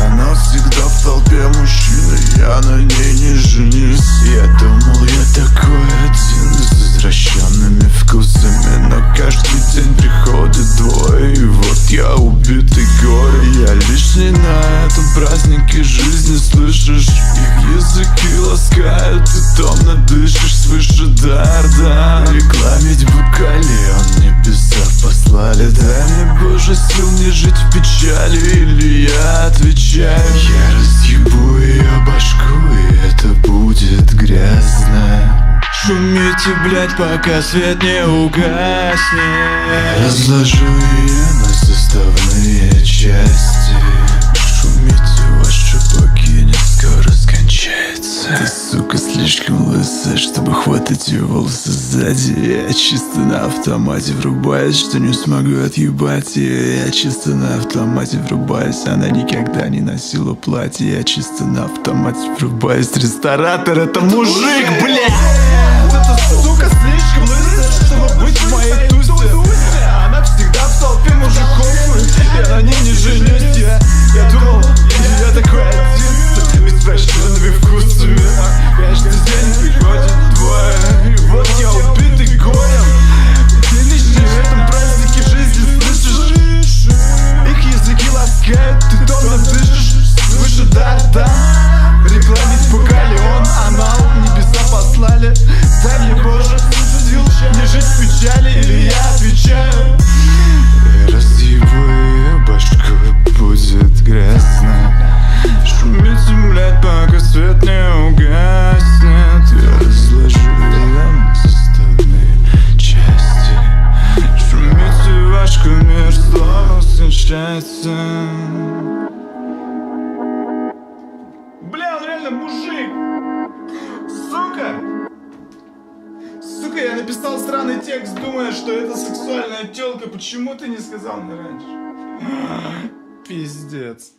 Она всегда в толпе мужчин, и я на ней не женюсь. Я думал, я такой один с извращенными вкусами, но каждый день приходит двое, и вот я убитый горем. Я лишний на этом празднике жизни, слышишь? Их языки ласкают, ты томно дышишь свыше дар, да. Рекламить букали, он небеса послали. Дай мне, Боже, сил не жить в печали, или я отвечаю: я разъебу ее башку, и это будет грязно. Шумите, блять, пока свет не угаснет. Разложу ее на составные части. Шумите, ваши покинет, скоро скончается. Ты, сука, слишком лысая, чтобы хватать ее волосы сзади. Я чисто на автомате врубаюсь, что не смогу отъебать ее. Я чисто на автомате врубаюсь, она никогда не носила платье. Я чисто на автомате врубаюсь. Ресторатор — это мужик, блядь! Эта сука слишком лысая, чтобы быть в моей тусе. Она всегда в толпе мужиков, я на ней не женюсь. Я думал, я такой один с извращенными вкусами. Каждый день приходит двое, и вот я убитый горем. Ты лишний в этом празднике жизни, слышишь? Их языки ласкают, ты томно дышишь свыше дар, да. Рекламить букали, он анал, небеса послали. Дай мне, Боже, сил не жить в печали, или я отвечаю: я разъебу ее башку, будет грязно. Шумите, блядь, пока свет не угаснет. Я разложу ее на составные части. Шумите, ваш кумир снова скончается. Бля, он реально мужик! Сука! Сука, я написал странный текст, думая, что это сексуальная тёлка. Почему ты не сказал мне раньше? Пиздец.